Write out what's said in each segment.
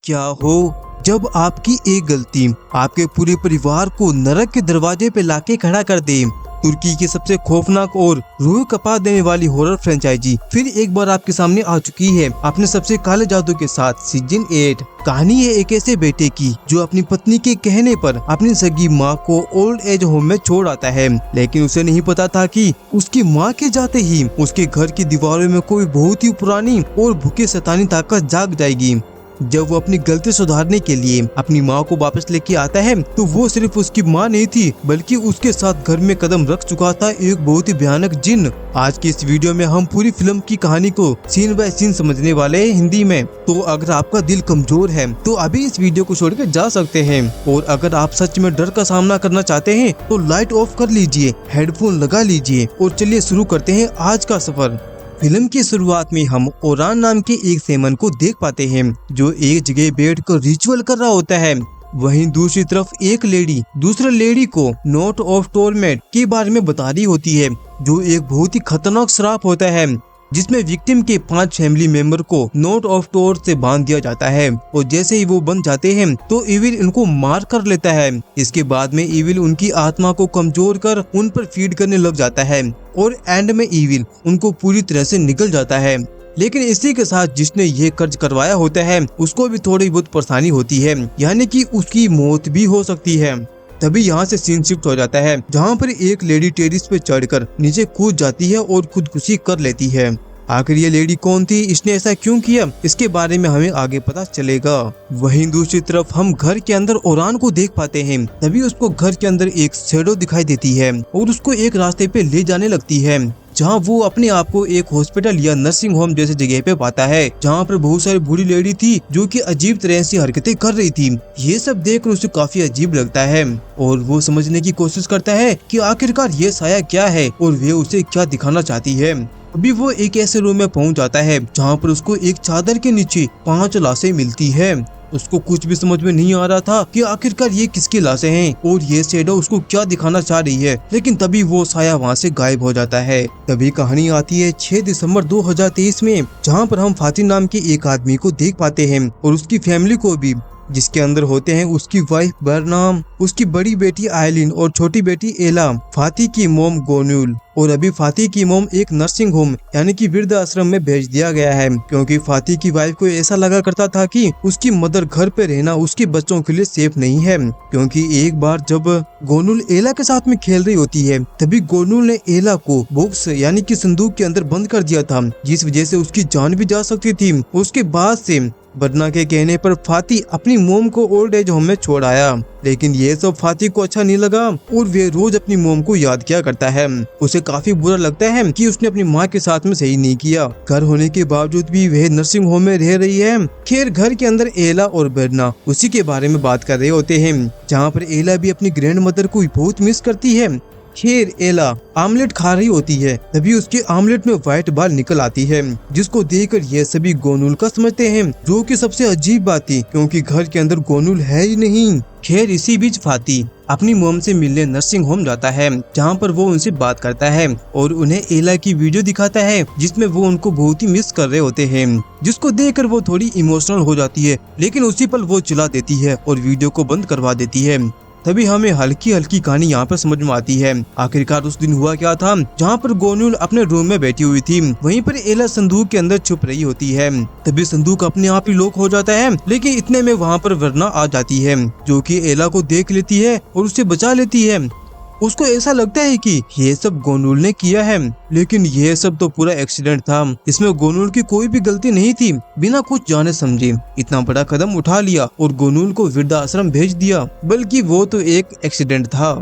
क्या हो जब आपकी एक गलती आपके पूरे परिवार को नरक के दरवाजे पे लाके खड़ा कर दे। तुर्की की सबसे खौफनाक और रूह कपा देने वाली हॉरर फ्रेंचाइजी फिर एक बार आपके सामने आ चुकी है अपने सबसे काले जादू के साथ सीजन 8। कहानी है एक ऐसे बेटे की जो अपनी पत्नी के कहने पर अपनी सगी माँ को ओल्ड एज होम में छोड़ आता है, लेकिन उसे नहीं पता था कि उसकी माँ के जाते ही उसके घर की दीवारों में कोई बहुत ही पुरानी और भूखी शैतानी ताकत जाग जाएगी। जब वो अपनी गलती सुधारने के लिए अपनी माँ को वापस लेके आता है तो वो सिर्फ उसकी माँ नहीं थी बल्कि उसके साथ घर में कदम रख चुका था एक बहुत ही भयानक जिन। आज की इस वीडियो में हम पूरी फिल्म की कहानी को सीन बाय सीन समझने वाले हैं हिंदी में। तो अगर आपका दिल कमजोर है तो अभी इस वीडियो को छोड़कर जा सकते हैं, और अगर आप सच में डर का सामना करना चाहते हैं तो लाइट ऑफ कर लीजिए, हेडफोन लगा लीजिए और चलिए शुरू करते हैं आज का सफर। फिल्म की शुरुआत में हम ओरान नाम के एक सेमन को देख पाते हैं जो एक जगह बैठकर रिचुअल कर रहा होता है। वहीं दूसरी तरफ एक लेडी दूसरे लेडी को नोट ऑफ टोर्मेंट के बारे में बता रही होती है, जो एक बहुत ही खतरनाक श्राप होता है जिसमें विक्टिम के 5 फैमिली मेंबर को नोट ऑफ टोर से बांध दिया जाता है, और जैसे ही वो बन जाते हैं तो इविल इनको मार कर लेता है। इसके बाद में इविल उनकी आत्मा को कमजोर कर उन पर फीड करने लग जाता है और एंड में इविल उनको पूरी तरह से निकल जाता है। लेकिन इसी के साथ जिसने ये कर्ज करवाया होता है उसको भी थोड़ी बहुत परेशानी होती है, यानी कि उसकी मौत भी हो सकती है। तभी यहाँ से सीन शिफ्ट हो जाता है जहाँ पर एक लेडी टेरिस पे चढ़कर नीचे कूद जाती है और खुदकुशी कर लेती है। आखिर ये लेडी कौन थी, इसने ऐसा क्यों किया, इसके बारे में हमें आगे पता चलेगा। वहीं दूसरी तरफ हम घर के अंदर ओरान को देख पाते हैं। तभी उसको घर के अंदर एक शैडो दिखाई देती है और उसको एक रास्ते पे ले जाने लगती है जहाँ वो अपने आप को एक हॉस्पिटल या नर्सिंग होम जैसे जगह पे पाता है, जहाँ पर बहुत सारी बूढ़ी लेडी थी जो कि अजीब तरह से हरकतें कर रही थी। ये सब देखकर उसे काफी अजीब लगता है और वो समझने की कोशिश करता है कि आखिरकार ये साया क्या है और वे उसे क्या दिखाना चाहती है। अभी वो एक ऐसे रूम में पहुंच जाता है जहाँ पर उसको एक चादर के नीचे 5 लाशें मिलती है। उसको कुछ भी समझ में नहीं आ रहा था कि आखिरकार ये किसकी लाशें हैं और ये शैडो उसको क्या दिखाना चाह रही है, लेकिन तभी वो साया वहाँ से गायब हो जाता है। तभी कहानी आती है 6 दिसंबर 2023 में, जहाँ पर हम फातिन नाम के एक आदमी को देख पाते हैं और उसकी फैमिली को भी, जिसके अंदर होते हैं उसकी वाइफ बरनाम, उसकी बड़ी बेटी आयलिन और छोटी बेटी एला, फाती की मोम गोनुल, और अभी फाती की मोम एक नर्सिंग होम यानी कि वृद्ध आश्रम में भेज दिया गया है, क्योंकि फाती की वाइफ को ऐसा लगा करता था कि उसकी मदर घर पे रहना उसके बच्चों के लिए सेफ नहीं है। क्योंकि एक बार जब गोनुल एला के साथ में खेल रही होती है तभी गोनुल ने एला को बॉक्स यानी कि संदूक के अंदर बंद कर दिया था, जिस वजह से उसकी जान भी जा सकती थी। उसके बाद से बरना के कहने पर फाती अपनी मोम को ओल्ड एज होम में छोड़ आया, लेकिन ये सब फाती को अच्छा नहीं लगा और वे रोज अपनी मोम को याद किया करता है। उसे काफी बुरा लगता है कि उसने अपनी माँ के साथ में सही नहीं किया। घर होने के बावजूद भी वह नर्सिंग होम में रह रही है। खैर घर के अंदर एला और बरना उसी के बारे में बात कर रहे होते हैं, जहाँ पर एला भी अपनी ग्रैंड मदर को बहुत मिस करती है। खैर एला आमलेट खा रही होती है, तभी उसके आमलेट में व्हाइट बाल निकल आती है, जिसको देखकर ये सभी गोनुल का समझते हैं, जो कि सबसे अजीब बात थी क्योंकि घर के अंदर गोनुल है ही नहीं। खैर इसी बीच फाती अपनी मोम से मिलने नर्सिंग होम जाता है, जहाँ पर वो उनसे बात करता है और उन्हें एला की वीडियो दिखाता है जिसमें वो उनको बहुत ही मिस कर रहे होते हैं, जिसको देखकर वो थोड़ी इमोशनल हो जाती है, लेकिन उसी पल वो चिल्ला देती है और वीडियो को बंद करवा देती है। तभी हमें हल्की हल्की कहानी यहाँ पर समझ में आती है। आखिरकार उस दिन हुआ क्या था जहाँ पर गोनुल अपने रूम में बैठी हुई थी, वहीं पर एला संदूक के अंदर छुप रही होती है। तभी संदूक अपने आप ही लॉक हो जाता है, लेकिन इतने में वहाँ पर वरना आ जाती है जो कि एला को देख लेती है और उसे बचा लेती है। उसको ऐसा लगता है कि ये सब गोनुल ने किया है, लेकिन ये सब तो पूरा एक्सीडेंट था। इसमें गोनुल की कोई भी गलती नहीं थी। बिना कुछ जाने समझे इतना बड़ा कदम उठा लिया और गोनुल को वृद्धाश्रम भेज दिया, बल्कि वो तो एक एक्सीडेंट था।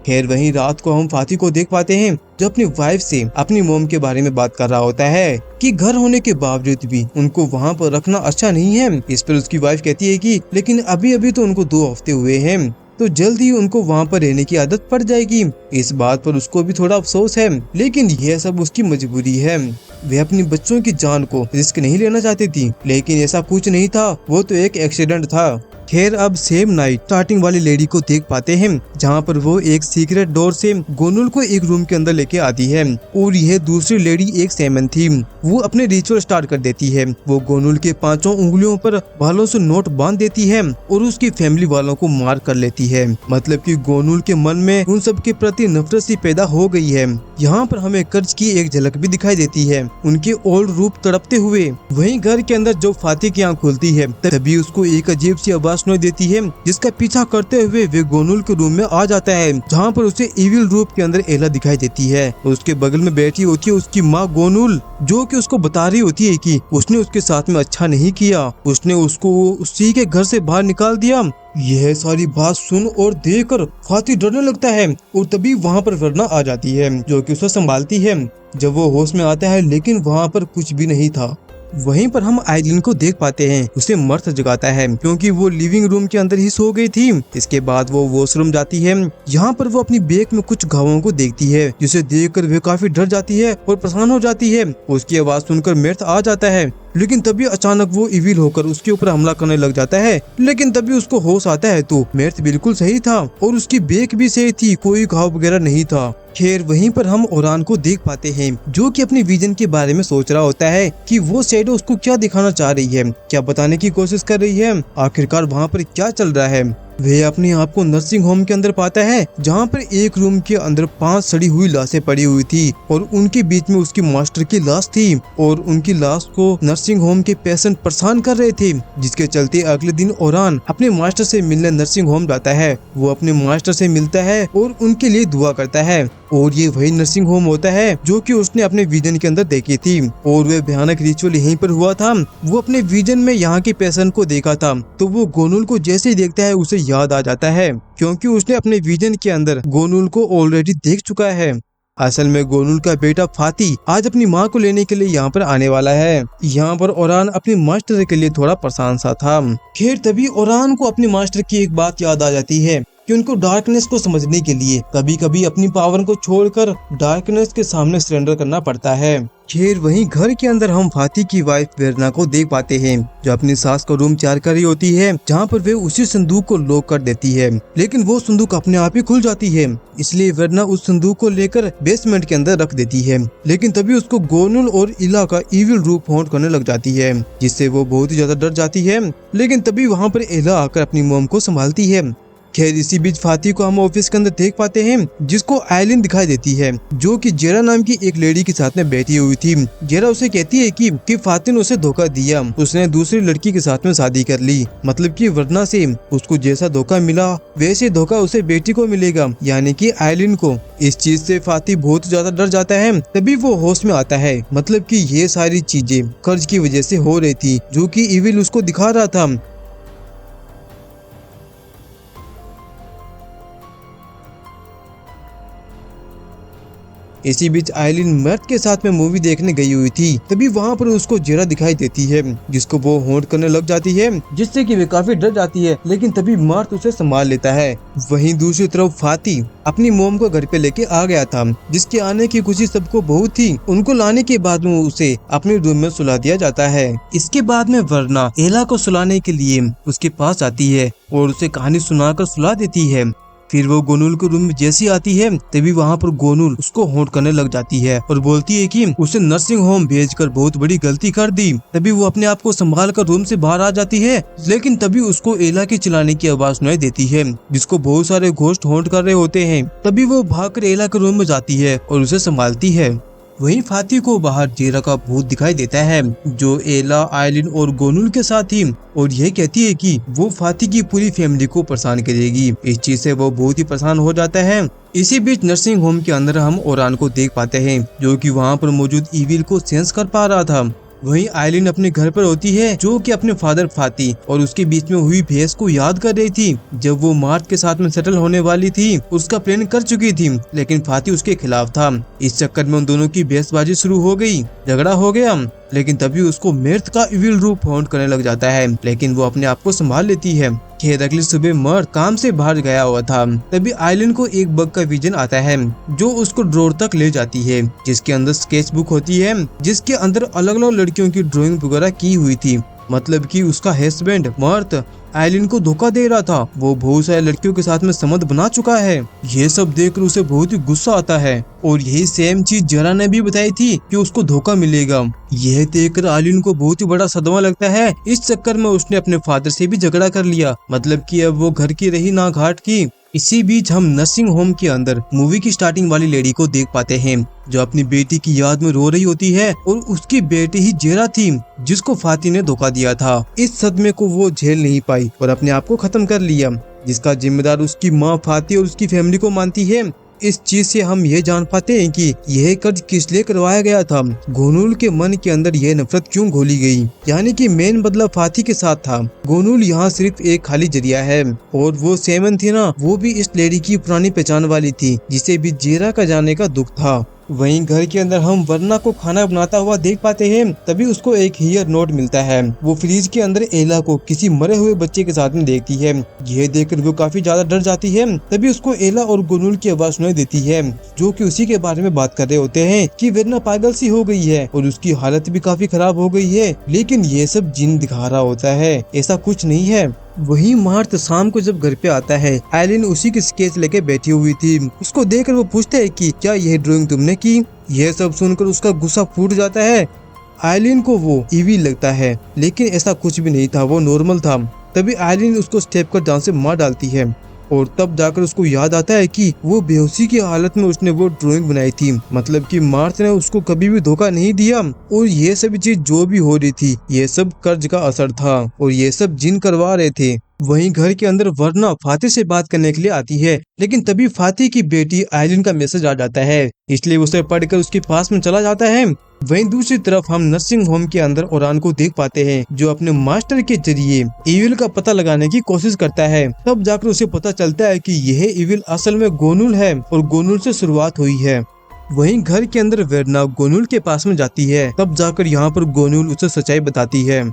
खैर वहीं रात को हम फाती को देख पाते हैं जो अपनी वाइफ से अपनी मोम के बारे में बात कर रहा होता है कि घर होने के बावजूद भी उनको वहाँ पर रखना अच्छा नहीं है। इस पर उसकी वाइफ कहती है कि लेकिन अभी अभी तो उनको 2 हफ्ते हुए हैं, तो जल्द ही उनको वहाँ पर रहने की आदत पड़ जाएगी। इस बात पर उसको भी थोड़ा अफसोस है, लेकिन यह सब उसकी मजबूरी है। वे अपनी बच्चों की जान को रिस्क नहीं लेना चाहती थी, लेकिन ऐसा कुछ नहीं था, वो तो एक एक्सीडेंट था। खैर अब सेम नाइट स्टार्टिंग वाली लेडी को देख पाते हैं, जहाँ पर वो एक सीक्रेट डोर से गोनुल को एक रूम के अंदर लेके आती है और यह दूसरी लेडी एक सैमन थी। वो अपने रिचुअल स्टार्ट कर देती है। वो गोनुल के 5 उंगलियों पर बालों से नोट बांध देती है और उसकी फैमिली वालों को मार कर लेती है। मतलब कि गोनुल के मन में उन सब के प्रति नफरत सी पैदा हो गई है। यहाँ पर हमें कर्ज की एक झलक भी दिखाई देती है, उनके ओल्ड रूप तड़पते हुए। वहीं घर के अंदर जब फाती की आंख खुलती है तभी उसको एक अजीब सी आवाज सुनाई देती है, जिसका पीछा करते हुए वे गोनुल के रूम में आ जाता है, जहाँ पर उसे इविल रूप के अंदर एला दिखाई देती है। उसके बगल में बैठी होती है उसकी माँ गोनुल, जो कि उसको बता रही होती है कि उसने उसके साथ में अच्छा नहीं किया, उसने उसको उसी के घर से बाहर निकाल दिया। यह सारी बात सुन और देखकर फाती डरने लगता है और तभी वहाँ पर वरना आ जाती है, जो कि उसे संभालती है। जब वो होश में आता है लेकिन वहाँ पर कुछ भी नहीं था। वहीं पर हम आइलिन को देख पाते हैं, उसे मर्थ जगाता है क्योंकि वो लिविंग रूम के अंदर ही सो गई थी। इसके बाद वो वॉशरूम जाती है। यहाँ पर वो अपनी बैग में कुछ घावों को देखती है, जिसे देखकर वे काफी डर जाती है और परेशान हो जाती है। उसकी आवाज सुनकर मर्थ आ जाता है, लेकिन तभी अचानक वो इविल होकर उसके ऊपर हमला करने लग जाता है। लेकिन तभी उसको होश आता है तो मर्थ बिल्कुल सही था और उसकी बैग भी सही थी, कोई घाव वगैरह नहीं था। खैर वहीं पर हम ओरान को देख पाते हैं, जो कि अपने विजन के बारे में सोच रहा होता है कि वो शैडो उसको क्या दिखाना चाह रही है, क्या बताने की कोशिश कर रही है, आखिरकार वहाँ पर क्या चल रहा है। वह अपने आप को नर्सिंग होम के अंदर पाता है, जहाँ पर एक रूम के अंदर 5 सड़ी हुई लाशें पड़ी हुई थी और उनके बीच में उसकी मास्टर की लाश थी और उनकी लाश को नर्सिंग होम के पेशेंट परेशान कर रहे थे, जिसके चलते अगले दिन ओरान अपने मास्टर से मिलने नर्सिंग होम जाता है। वो अपने मास्टर से मिलता है और उनके लिए दुआ करता है और ये वही नर्सिंग होम होता है जो कि उसने अपने विजन के अंदर देखी थी और वह भयानक रिचुअल यहीं पर हुआ था। वो अपने विजन में यहाँ के पेशेंट को देखा था, तो वो गोनुल को जैसे ही देखता है उसे याद आ जाता है, क्योंकि उसने अपने विजन के अंदर गोनुल को ऑलरेडी देख चुका है। असल में गोनुल का बेटा फाती आज अपनी माँ को लेने के लिए यहाँ पर आने वाला है। यहाँ पर ओरान अपने मास्टर के लिए थोड़ा परेशान सा था। खैर तभी ओरान को अपने मास्टर की एक बात याद आ जाती है कि उनको डार्कनेस को समझने के लिए कभी कभी अपनी पावर को छोड़कर डार्कनेस के सामने सरेंडर करना पड़ता है। खैर वहीं घर के अंदर हम फाती की वाइफ वेरना को देख पाते हैं, जो अपनी सास का रूम तैयार कर रही होती है, जहाँ पर वे उसी संदूक को लॉक कर देती है, लेकिन वो संदूक अपने आप ही खुल जाती है। इसलिए वेरना उस संदूक को लेकर बेसमेंट के अंदर रख देती है, लेकिन तभी उसको गोनुल और इला का इविल रूप हॉन्ट करने लग जाती है, जिससे वो बहुत ही ज्यादा डर जाती है। लेकिन तभी वहाँ पर इला आकर अपनी मोम को संभालती है। खैर इसी बीच फाती को हम ऑफिस के अंदर देख पाते हैं, जिसको आइलिन दिखाई देती है, जो कि जेरा नाम की एक लेडी के साथ में बैठी हुई थी। जेरा उसे कहती है कि फाती ने उसे धोखा दिया, उसने दूसरी लड़की के साथ में शादी कर ली, मतलब कि वरना से उसको जैसा धोखा मिला वैसे धोखा उसे बेटी को मिलेगा, यानी कि आइलिन को। इस चीज से फाती बहुत ज्यादा डर जाता है। तभी वो होश में आता है, मतलब कि ये सारी चीजें कर्ज की वजह से हो रही थी, जो कि इविल उसको दिखा रहा था। इसी बीच आइलिन मर्थ के साथ में मूवी देखने गई हुई थी। तभी वहाँ पर उसको जेरा दिखाई देती है, जिसको वो होंठ करने लग जाती है, जिससे कि वे काफी डर जाती है। लेकिन तभी मर्थ उसे संभाल लेता है। वहीं दूसरी तरफ फाती अपनी मोम को घर पे लेके आ गया था, जिसके आने की खुशी सबको बहुत थी। उनको लाने के बाद में उसे अपने रूम में सुला दिया जाता है। इसके बाद में वरना एला को सुलाने के लिए उसके पास आती है और उसे कहानी सुनाकर सुला देती है। फिर वो गोनुल के रूम में जैसी आती है, तभी वहाँ पर गोनुल उसको होंठ करने लग जाती है और बोलती है कि उसे नर्सिंग होम भेजकर बहुत बड़ी गलती कर दी। तभी वो अपने आप को संभाल कर रूम से बाहर आ जाती है, लेकिन तभी उसको एला के चिल्लाने की आवाज सुनाई देती है, जिसको बहुत सारे घोस्ट होंठ कर रहे होते हैं। तभी वो भागकर एला के रूम में जाती है और उसे संभालती है। वहीं फाती को बाहर जेरा का भूत दिखाई देता है, जो एला, आइलिन और गोनुल के साथ थी, और यह कहती है कि वो फाती की पूरी फैमिली को परेशान करेगी। इस चीज से वो बहुत ही परेशान हो जाता है। इसी बीच नर्सिंग होम के अंदर हम ओरान को देख पाते हैं, जो कि वहाँ पर मौजूद इविल को सेंस कर पा रहा था। वहीं आइलिन अपने घर पर होती है, जो कि अपने फादर फाती और उसके बीच में हुई बहस को याद कर रही थी। जब वो मार्थ के साथ में सेटल होने वाली थी, उसका प्लान कर चुकी थी, लेकिन फाती उसके खिलाफ था। इस चक्कर में उन दोनों की बहसबाजी शुरू हो गई, झगड़ा हो गया। लेकिन तभी उसको मर्थ का इविल रूप हॉन्ट करने लग जाता है, लेकिन वो अपने आप को संभाल लेती है। खैर अगली सुबह मर्थ काम से बाहर गया हुआ था। तभी आइलिन को एक बग का विजन आता है, जो उसको ड्रॉर तक ले जाती है, जिसके अंदर स्केच बुक होती है, जिसके अंदर अलग अलग लड़कियों की ड्राइंग वगैरह की हुई थी। मतलब कि उसका हस्बैंड मर्द आइलिन को धोखा दे रहा था। वो बहुत सारे लड़कियों के साथ में संबंध बना चुका है। ये सब देखकर उसे बहुत ही गुस्सा आता है और यही सेम चीज जरा ने भी बताई थी कि उसको धोखा मिलेगा। यह देखकर आइलिन को बहुत ही बड़ा सदमा लगता है। इस चक्कर में उसने अपने फादर से भी झगड़ा कर लिया, मतलब कि अब वो घर की रही ना घाट की। इसी बीच हम नर्सिंग होम के अंदर मूवी की स्टार्टिंग वाली लेडी को देख पाते हैं जो अपनी बेटी की याद में रो रही होती है और उसकी बेटी ही जेरा थी जिसको फाती ने धोखा दिया था। इस सदमे को वो झेल नहीं पाई और अपने आप को खत्म कर लिया, जिसका जिम्मेदार उसकी माँ फाती और उसकी फैमिली को मानती है। इस चीज से हम ये जान पाते हैं कि यह कर्ज किस लिए करवाया गया था। गोनुल के मन के अंदर यह नफरत क्यों घोली गई, यानी कि मेन बदला फाती के साथ था। गोनुल यहाँ सिर्फ एक खाली जरिया है और वो सेवन थी ना, वो भी इस लेडी की पुरानी पहचान वाली थी जिसे भी जेरा का जाने का दुख था। वहीं घर के अंदर हम वरना को खाना बनाता हुआ देख पाते हैं। तभी उसको एक हियर नोट मिलता है। वो फ्रिज के अंदर एला को किसी मरे हुए बच्चे के साथ में देखती है। यह देखकर वो काफी ज्यादा डर जाती है। तभी उसको एला और गोनुल की आवाज सुनाई देती है जो कि उसी के बारे में बात कर रहे होते हैं कि वरना पागल सी हो गई है और उसकी हालत भी काफी खराब हो गई है, लेकिन ये सब जिन दिखा रहा होता है, ऐसा कुछ नहीं है। वही मार्थ शाम को जब घर पे आता है, आइलिन उसी की स्केच लेके बैठी हुई थी। उसको देखकर वो पूछता है कि क्या यह ड्राइंग तुमने की। यह सब सुनकर उसका गुस्सा फूट जाता है। आइलिन को वो इविल लगता है, लेकिन ऐसा कुछ भी नहीं था, वो नॉर्मल था। तभी आइलिन उसको स्टेप कर जान से मार डालती है और तब जाकर उसको याद आता है कि वो बेहोशी की हालत में उसने वो ड्राइंग बनाई थी, मतलब कि मार्थ ने उसको कभी भी धोखा नहीं दिया। और ये सब चीज जो भी हो रही थी ये सब कर्ज का असर था और ये सब जिन करवा रहे थे। वहीं घर के अंदर वरना फाती से बात करने के लिए आती है, लेकिन तभी फाती की बेटी आइलिन का मैसेज आ जाता है, इसलिए उसे पढ़कर उसके पास में चला जाता है। वहीं दूसरी तरफ हम नर्सिंग होम के अंदर ओरान को देख पाते हैं जो अपने मास्टर के जरिए इविल का पता लगाने की कोशिश करता है। तब जाकर उसे पता चलता है कि यह इविल असल में गोनुल है और गोनुल से शुरुआत हुई है। वहीं घर के अंदर वेरना गोनुल के पास में जाती है। तब जाकर यहाँ पर गोनुल उसे सच्चाई बताती है।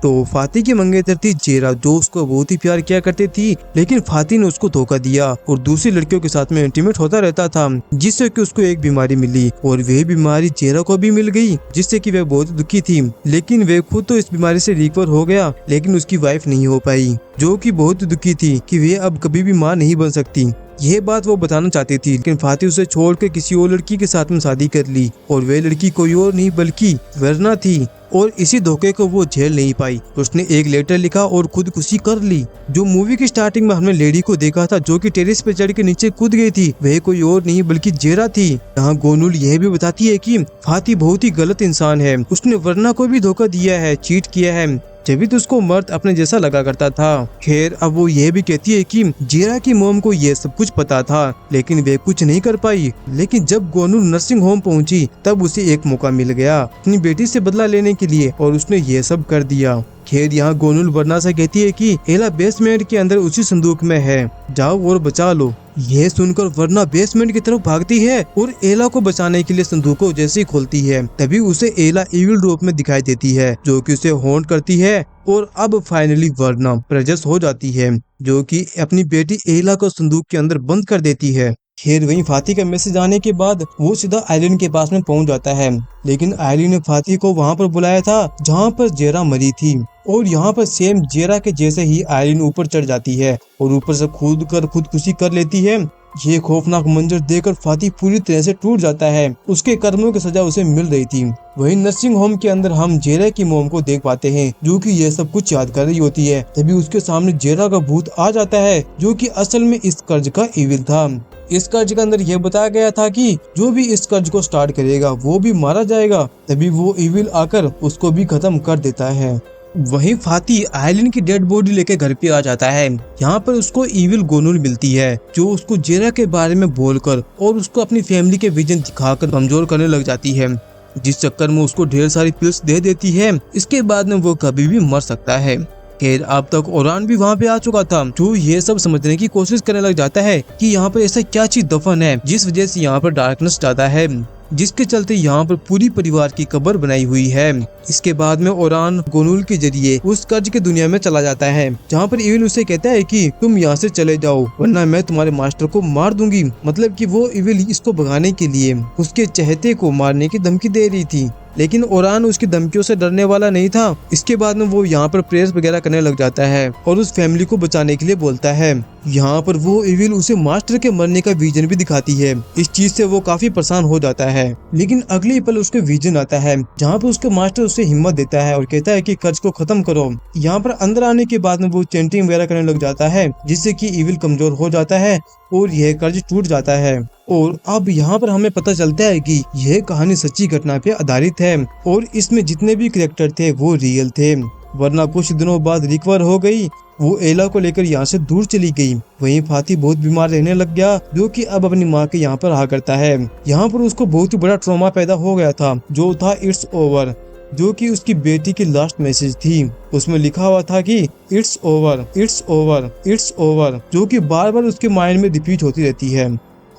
तो फाती की मंगेतर थी जेरा जो उसको बहुत ही प्यार किया करती थी, लेकिन फाती ने उसको धोखा दिया और दूसरी लड़कियों के साथ में इंटीमेट होता रहता था, जिससे कि उसको एक बीमारी मिली और वह बीमारी जेरा को भी मिल गई, जिससे कि वह बहुत दुखी थी। लेकिन वह खुद तो इस बीमारी से रिकवर हो गया, लेकिन उसकी वाइफ नहीं हो पाई, जो कि बहुत दुखी थी कि वह अब कभी भी माँ नहीं बन सकती। यह बात वो बताना चाहती थी, लेकिन फाती उसे छोड़कर किसी और लड़की के साथ में शादी कर ली और वह लड़की कोई और नहीं बल्कि वेरना थी। और इसी धोखे को वो झेल नहीं पाई तो उसने एक लेटर लिखा और खुदकुशी कर ली। जो मूवी की स्टार्टिंग में हमने लेडी को देखा था जो कि टेरेस पे चढ़ के नीचे कूद गई थी, वह कोई और नहीं बल्कि जेरा थी। यहाँ गोनुल यह भी बताती है कि फाती बहुत ही गलत इंसान है, उसने वरना को भी धोखा दिया है, चीट किया है, जब तो उसको मर्द अपने जैसा लगा करता था। खैर अब वो ये भी कहती है कि जेरा की मोम को ये सब कुछ पता था, लेकिन वे कुछ नहीं कर पाई। लेकिन जब गोनुल नर्सिंग होम पहुंची तब उसे एक मौका मिल गया अपनी बेटी से बदला लेने के लिए और उसने ये सब कर दिया। खैर यहाँ गोनुल वरना से कहती है कि एला बेसमेंट के अंदर उसी संदूक में है, जाओ और बचा लो। यह सुनकर वरना बेसमेंट की तरफ भागती है और एला को बचाने के लिए संदूक को जैसे ही खोलती है तभी उसे एला इविल रूप में दिखाई देती है जो कि उसे हॉन्ट करती है। और अब फाइनली वरना प्रजस हो जाती है जो कि अपनी बेटी एला को संदूक के अंदर बंद कर देती है। खैर वहीं फाती का मैसेज आने के बाद वो सीधा आइलिन के पास में पहुंच जाता है, लेकिन आइलिन ने फाती को वहां पर बुलाया था जहां पर जेरा मरी थी और यहाँ पर सेम जेरा के जैसे ही आइलिन ऊपर चढ़ जाती है और ऊपर से कूद कर खुदकुशी कर लेती है। ये खौफनाक मंजर देखकर फाती पूरी तरह से टूट जाता है, उसके कर्मों की सजा उसे मिल रही थी। वहीं नर्सिंग होम के अंदर हम जेरा की मोम को देख पाते हैं जो कि ये सब कुछ याद कर रही होती है। तभी उसके सामने जेरा का भूत आ जाता है जो कि असल में इस कर्ज का इविल था। इस कर्ज के अंदर यह बताया गया था कि जो भी इस कर्ज को स्टार्ट करेगा वो भी मारा जाएगा। तभी वो इविल आकर उसको भी खत्म कर देता है। वहीं फाती आइलिन की डेड बॉडी लेके घर पे आ जाता है। यहाँ पर उसको इविल गोनुल मिलती है जो उसको जेरा के बारे में बोलकर और उसको अपनी फैमिली के विजन दिखाकर कमजोर करने लग जाती है, जिस चक्कर में उसको ढेर सारी पिल्स दे देती है। इसके बाद में वो कभी भी मर सकता है। खैर अब तक ओरान भी वहाँ पे आ चुका था जो ये सब समझने की कोशिश करने लग जाता है कि यहाँ पर ऐसा क्या चीज दफन है जिस वजह से यहाँ पर डार्कनेस ज्यादा है, जिसके चलते यहाँ पर पूरी परिवार की कब्र बनाई हुई है। इसके बाद में ओरान गोनुल के जरिए उस कर्ज के दुनिया में चला जाता है जहाँ पर इविल उसे कहता है कि तुम यहाँ से चले जाओ वरना मैं तुम्हारे मास्टर को मार दूंगी। मतलब कि वो इविल इसको भगाने के लिए उसके चहेते को मारने की धमकी दे रही थी। लेकिन ओरान उसकी धमकियों से डरने वाला नहीं था। इसके बाद में वो यहाँ पर प्रेयर्स वगैरह करने लग जाता है और उस फैमिली को बचाने के लिए बोलता है। यहाँ पर वो इविल उसे मास्टर के मरने का विजन भी दिखाती है। इस चीज से वो काफी परेशान हो जाता है, लेकिन अगले पल उसके विजन आता है जहाँ पर उसके मास्टर उसे हिम्मत देता है और कहता है कि कर्ज को खत्म करो। यहाँ पर अंदर आने के बाद में वो चेंटिंग वगैरह करने लग जाता है, जिससे कि इविल कमजोर हो जाता है और यह कर्ज टूट जाता है। और अब यहाँ पर हमें पता चलता है कि यह कहानी सच्ची घटना पे आधारित है और इसमें जितने भी कैरेक्टर थे वो रियल थे, वरना कुछ दिनों बाद रिकवर हो गई। वो एला को लेकर यहाँ से दूर चली गई। वहीं फाती बहुत बीमार रहने लग गया, जो कि अब अपनी माँ के यहाँ पर रहा करता है। यहाँ पर उसको बहुत ही बड़ा ट्रॉमा पैदा हो गया था, जो था इट्स ओवर, जो कि उसकी बेटी की लास्ट मैसेज थी। उसमें लिखा हुआ था कि it's over, it's over, it's over, जो कि बार बार उसके माइंड में रिपीट होती रहती है।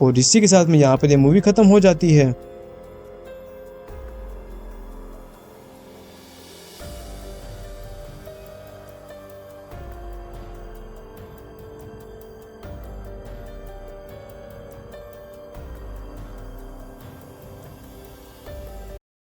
और इसी के साथ में यहाँ पर ये मूवी खत्म हो जाती है।